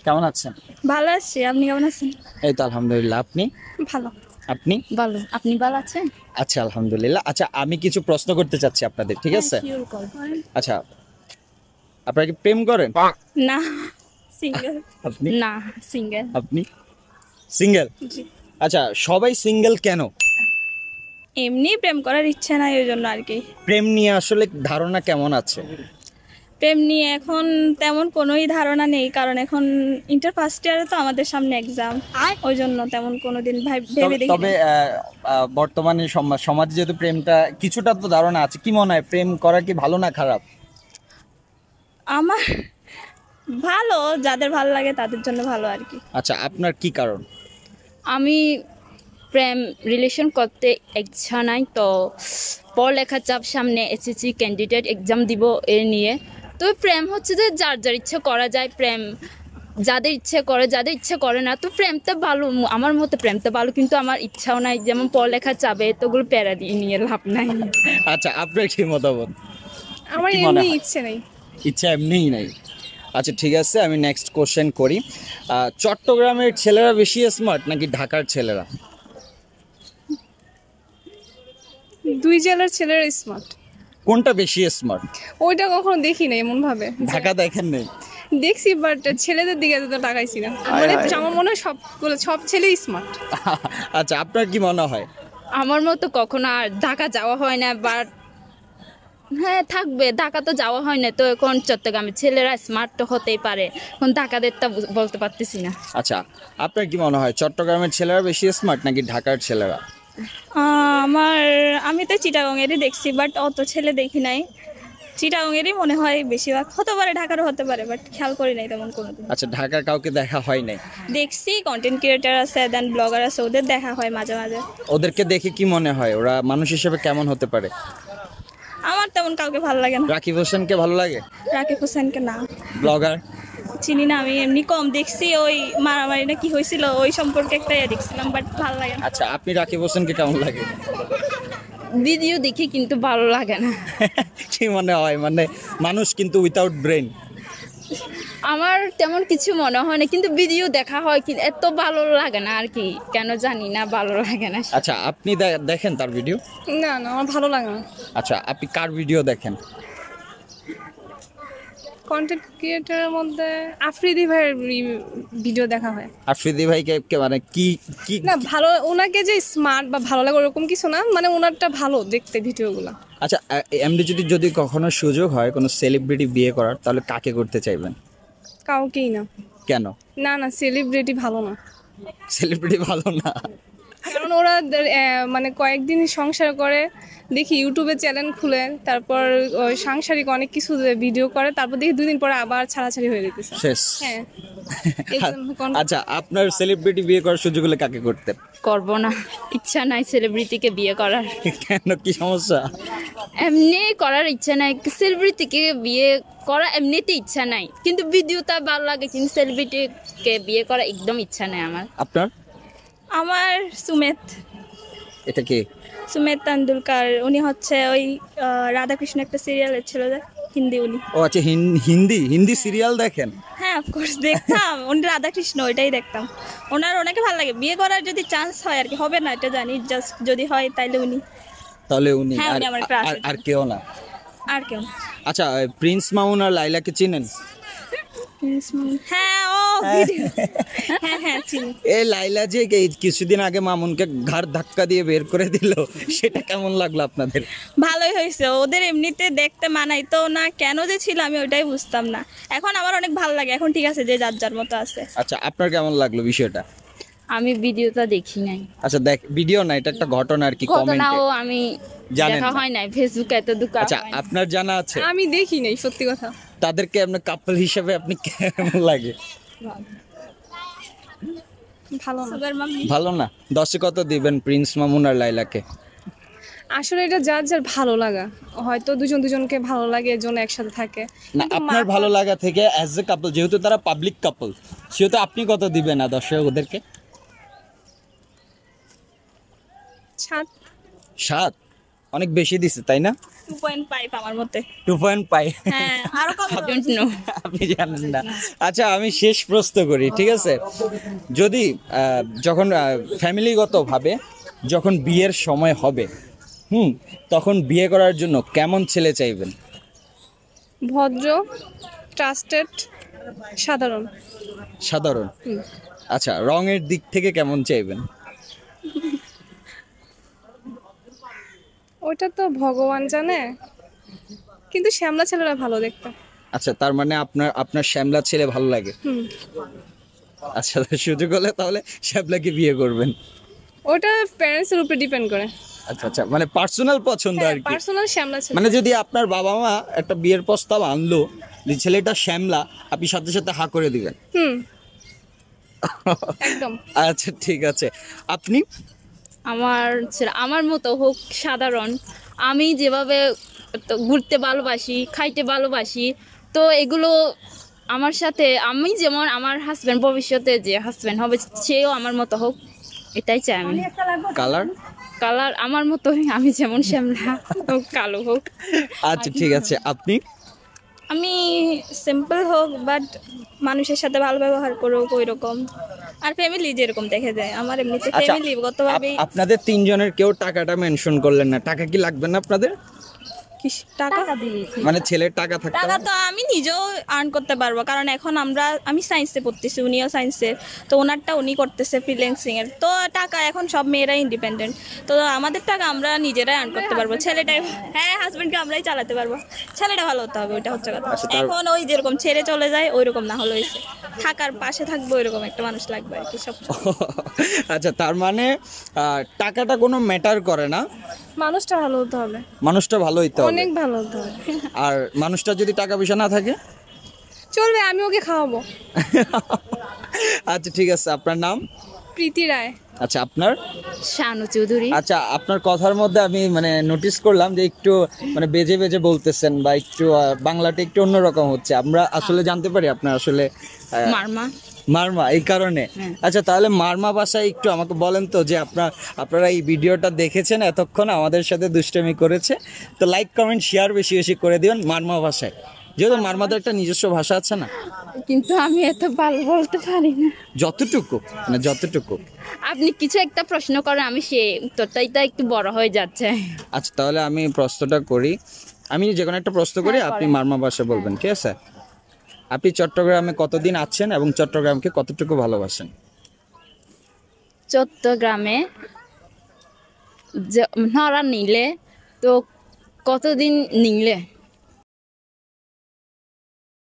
কেমন আছেন? ভালো আছি, আপনি কেমন আছেন? এই তো আলহামদুলিল্লাহ। আপনি? ভালো। আপনি? ভালো, আপনি ভালো আছেন? আচ্ছা আলহামদুলিল্লাহ। আচ্ছা আমি কিছু প্রশ্ন করতে চাচ্ছি আপনাদের, ঠিক হ্যাঁ, আছে? শিওর কল করেন। আচ্ছা আপনারা কি প্রেম করেন? না, সিঙ্গেল। আপনি? না, সিঙ্গেল। আপনি সিঙ্গেল? জি। আচ্ছা সবাই সিঙ্গেল কেন? এমনি প্রেম করার ইচ্ছা নাই ওই জন্য আর কি। প্রেম নিয়ে আসলে ধারণা কেমন আছে? প্রেম নিয়ে এখন তেমন কোনোই ধারণা নেই, কারণ এখন ইন্টার ফার্স্ট ইয়ারে তো আমাদের সামনে এক্সাম, ওই জন্য তেমন কোনোদিন ভেবে দেখি তবে নাই। বর্তমানে সমাজে যেহেতু প্রেমটা কিছুটা তো ধারণা আছে, কি মনে হয় প্রেম করা কি ভালো না খারাপ? আমার ভালো, যাদের ভালো লাগে তাদের জন্য ভালো আর কি। আচ্ছা আপনার কি কারণ? আমি প্রেম রিলেশন করতে ইচ্ছা নাই, তো পড়ালেখার চাপ, সামনে এসএসসি ক্যান্ডিডেট এক্সাম দিব এর নিয়ে। তো প্রেম হচ্ছে যে যার যার ইচ্ছে করা যায়, প্রেম যাদের ইচ্ছে করে, যাদের ইচ্ছে করে না। তো প্রেমটা ভালো, আমার মতে প্রেমটা ভালো, কিন্তু আমার ইচ্ছাও নাই, যেমন পড়ালেখার চাপে তোগুলো প্যারা দিয়ে নিয়ে লাভ নাই। আচ্ছা আপনার কি মতামত? আমার কি মনে এমনি হয়? ইচ্ছে নেই। ইচ্ছা এমনিই নাই। আচ্ছা ঠিক আছে, আমি নেক্সট কোশ্চেন করি। চট্টগ্রামের ছেলেরা বেশি স্মার্ট নাকি ঢাকার ছেলেরা? দুই জেলার ছেলেরা স্মার্ট। কোনটা বেশি স্মার্ট? ওইটা কখনো দেখি না এমন ভাবে। ঢাকা দেখেন নেই? দেখছি, বাট ছেলেদের দিকে তো তাকাইছি না। মানে আমার মনে হয় সব ছেলেই স্মার্ট। আচ্ছা আপনার কি মনে হয়? আমার মতো কখনো আর ঢাকা যাওয়া হয় না, বাট হ্যাঁ থাকবে, ঢাকা তো যাওয়া হয় না, তো এখন চট্টগ্রামের ছেলেরা স্মার্ট তো হতেই পারে, এখন ঢাকাদের তো বলতে পারতেছি না। আচ্ছা আপনার কি মনে হয় চট্টগ্রামের ছেলেরা বেশি স্মার্ট নাকি ঢাকার ছেলেরা? আমি তো চিটাগংয়েরই দেখছি, বাট অত ছেলে দেখি নাই। চিটাগংয়েরই মনে হয় বেশিরভাগ, হতে পারে ঢাকারও হতে পারে, বাট খেয়াল করি নাই তেমন কোনোদিন। আচ্ছা ঢাকার কাউকে দেখা হয় নাই? দেখছি কন্টেন্ট ক্রিয়েটার আছে, দেন ব্লগার আছে, ওদের দেখা হয় মাঝে মাঝে। ওদেরকে দেখে কি মনে হয় ওরা মানুষ হিসেবে কেমন হতে পারে? আমার তেমন কাউকে ভালো লাগে না। রাকিব হোসেনকে ভালো লাগে? রাকিব হোসেনকে না, ব্লগার? চিনি না। আমি এমনি কম দেখছি, ওই মারামারি না কি হয়েছিল ওই সম্পর্কে একটা দেখছিলাম, বাট ভালো লাগে না। আচ্ছা আপনি রাকিব হোসেনকে কেমন লাগে? ভিডিও দেখি কিন্তু ভালো লাগে না। কি মনে হয় মানে মানুষ কিন্তু উইথাউট ব্রেন? আমার তেমন কিছু মনে হয় না, কিন্তু ভিডিও দেখা হয়, কিন্তু এত ভালো লাগে না আর কি, কেন জানি না ভালো লাগে না। আচ্ছা আপনি দেখেন তার ভিডিও? না না, আমার ভালো লাগে না। আচ্ছা আপনি কার ভিডিও দেখেন? কন্টেন্ট ক্রিয়েটারের মধ্যে আফ্রিদি ভাইয়ের ভিডিও দেখা হয়। আফ্রিদি ভাইকে মানে কি কি না ভালো, ওনাকে যে স্মার্ট বা ভালো লাগে ওরকম কিছু না, মানে ওনারটা ভালো দেখতে ভিডিওগুলো। আচ্ছা এমনি যদি কখনো সুযোগ হয় কোনো সেলিব্রিটি বিয়ে করার, তাহলে কাকে করতে চাইবেন? কাউকেই না। কেন? না না, সেলিব্রিটি ভালো না। সেলিব্রিটি ভালো না? কারণ ওরা মানে কয়েকদিন সংসার করে, দেখি ইউটিউবে চ্যানেল খুলে, তারপর ওই সাংসারিক অনেক কিছু ভিডিও করে, তারপর দেখি 2 দিন পরে আবার ছাড়াছাড়ি হয়ে যেতেছে। শেষ? হ্যাঁ। আচ্ছা আপনার সেলিব্রিটি বিয়ে করার সুযোগ হলে কাকে করতেন? করব না, ইচ্ছা নাই সেলিব্রিটিকে বিয়ে করার। কেন, কি সমস্যা? এমনি করার ইচ্ছা নাই, সেলিব্রিটিকে বিয়ে করা এমনিতে ইচ্ছা নাই, কিন্তু ভিডিওটা ভালো লাগে, কিন্তু সেলিব্রিটিকে বিয়ে করা একদম ইচ্ছা নাই আমার। আপনার? আমার সুমেত। এটা কি? সুমেত তেন্ডুলকার, উনি হচ্ছে ওই রাধাকৃষ্ণ একটা সিরিয়ালের ছিল যে, হিন্দি উনি। ও আচ্ছা হিন্দি সিরিয়াল দেখেন? হ্যাঁ অফকোর্স দেখতাম, উনি রাধাকৃষ্ণ ওইটাই দেখতাম। ওনাকে ভালো লাগে। বিয়ে করার যদি চান্স হয় আর কি, হবে না এটা জানি, জাস্ট যদি হয় তাইলে উনি। তাহলে উনি? হ্যাঁ, উনি আমার crush। আর কেউ না? আর কেউ না। আচ্ছা প্রিন্স মামুন আর লাইলাকে চিনেন? হ্যাঁ ও ভিডিও, হ্যাঁ হ্যাঁ চিনি। এই লাইলা যে কিছুদিন আগে মামুনকে ঘাড় ধাক্কা দিয়ে বের করে দিল, সেটা কেমন লাগলো আপনাদের? ভালোই হয়েছে, ওদের এমনিতে দেখতে মানাইতো না, কেন যে ছিল আমি ওইটাই বুঝতাম না। এখন আমার অনেক ভালো লাগে, এখন ঠিক আছে, যে যার যার মতো আছে। আচ্ছা আপনার কেমন লাগলো বিষয়টা? আমি ভিডিওটা দেখি নাই। আচ্ছা ভিডিও না, এটা একটা ঘটনা আর কি, কমেন্টে ঘটনাও আমি জানেন দেখা না? হয় নাই, ফেসবুকে এত দুকা। আচ্ছা আপনার জানা আছে? আমি দেখি নাই, সত্যি কথা। তাদেরকে আপনার কাপল হিসেবে আপনি কেমন লাগে? ভালো না। ভালো না? 10-এ কত দিবেন প্রিন্স মামুন আর লাইলাকে? আসলে এটা যার যার ভালো লাগা, হয়তো দুজনকে ভালো লাগে এর জন্য একসাথে থাকে। না আপনার ভালো লাগা থেকে অ্যাজ এ কাপল, যেহেতু তারা পাবলিক কাপল, সেহেতু আপনি কত দিবেন না 10-এ ওদেরকে? 7। 7? অনেক বেশি দিছে তাই না? 2.5 আমার মতে। 2.5? হ্যাঁ, আরো কম। I don't know. আপনি জানেন না। আচ্ছা আমি শেষ প্রশ্ন করি, ঠিক আছে? যদি যখন ফ্যামিলিগতভাবে যখন বিয়ের সময় হবে, তখন বিয়ে করার জন্য কেমন ছেলে চাইবেন? ভদ্র, ট্রাস্টেড, সাধারণ। সাধারণ। আচ্ছা, রঙের দিক থেকে কেমন চাইবেন? ওটা তো ভগবান জানে, কিন্তু শ্যামলা ছেলেরা ভালো দেখতে। আচ্ছা, তার মানে আপনার শ্যামলা ছেলে ভালো লাগে। আচ্ছা, সুযোগ হলে তাহলে শ্যামলাকে বিয়ে করবেন? ওটা প্যারেন্টসের উপরে ডিপেন্ড করে। আচ্ছা আচ্ছা, মানে পার্সোনাল পছন্দ আর কি। পার্সোনাল শ্যামলা ছেলে। মানে যদি আপনার বাবা মা একটা বিয়ের প্রস্তাব আনলো যে ছেলেটা শ্যামলা, আপনি সাথে সাথে হা করে দিবেন? একদম। আচ্ছা ঠিক আছে, আপনি? আমার মতো হোক সাধারণ। আমি যেভাবে ঘুরতে ভালোবাসি, খাইতে ভালোবাসি, তো এগুলো আমার সাথে, আমি যেমন আমার হাজব্যান্ড ভবিষ্যতে যে হাজব্যান্ড হবে সেও আমার মতো হোক, এটাই চাই আমি। কালার আমার মতোই, আমি যেমন শ্যামলা কালো হোক। আচ্ছা ঠিক আছে, আপনি? আমি সিম্পল হোক, বাট মানুষের সাথে ভালো ব্যবহার করুক ওই রকম, আর ফ্যামিলি যেরকম দেখে যায়। আমার এমনিতে আচ্ছা, ফ্যামিলিগতভাবে। আপনাদের তিনজনের কেউ টাকাটা মেনশন করলেন না, টাকা কি লাগবে না আপনাদের? টাকা মানে ছেলের টাকা থাকতে টাকা হবে? তো আমি নিজেও আর্ন করতে পারবো, কারণ এখন আমি সায়েন্সে পড়তেছি, উনিও সায়েন্সের, তো ওনারটা উনি করতেছে ফ্রিল্যান্সিং এর। তো টাকা এখন সব মেয়েরাই ইন্ডিপেন্ডেন্ট, তো আমাদের টাকা আমরা নিজেরাই আর্ন করতে পারবো। ছেলেটাই, হ্যাঁ, হাজবেন্ডকে আমরাই চালাতে পারবো। ছেলেটা ভালো হতে হবে, ওইটা হচ্ছে কথা। এখন ওই যেরকম ছেড়ে চলে যায় ওই রকম না হলে হয়েছে, থাকার পাশে থাকবো ওইরকম একটা মানুষ লাগবে আর কি সব। আচ্ছা, তার মানে টাকাটা কোনো ম্যাটার করে না, মানুষটা ভালো হতে হবে। মানুষটা ভালো হইতে হবে। অনেক ভালো হতে হবে। আর মানুষটা যদি টাকা পয়সা না থাকে? চলবে, আমি ওকে খাওয়াবো। আচ্ছা ঠিক আছে, আপনার নাম? প্রীতি রায়। আচ্ছা, আপনার? শানু চৌধুরী। আচ্ছা, আপনার কথার মধ্যে আমি মানে নোটিস করলাম যে একটু মানে বেজে বেজে বলতেছেন, বা একটু বাংলাটা একটু অন্যরকম হচ্ছে। আমরা আসলে জানতে পারি আপনার আসলে মারমা, এই কারণে? আচ্ছা, তাহলে মারমা ভাষায় একটু আমাকে বলেন তো, যে আপনারা এই ভিডিওটা দেখেছেন, এতক্ষণ আমাদের সাথে দুষ্টামি করেছে, তো লাইক কমেন্ট শেয়ার বেশি বেশি করে দিবেন মারমা ভাষায়, যেহেতু মারমাদের একটা নিজস্ব ভাষা আছে না। কিন্তু আমি এত ভালো বলতে পারি না। যতটুকু মানে যতটুকু। আপনি কিছু একটা প্রশ্ন করেন, আমি সে উত্তরটাই তো একটু বড় হয়ে যাচ্ছে। আচ্ছা, তাহলে আমি প্রশ্নটা করি, আমি যে কোনো একটা প্রশ্ন করি, আপনি মারমা ভাষা বলবেন, ঠিক আছে? আপনি চট্টগ্রামে কতদিন আছেন এবং চট্টগ্রামকে কতটুকু ভালোবাসেন? চট্টগ্রামে নড়া নিলে তো কতদিন নিলে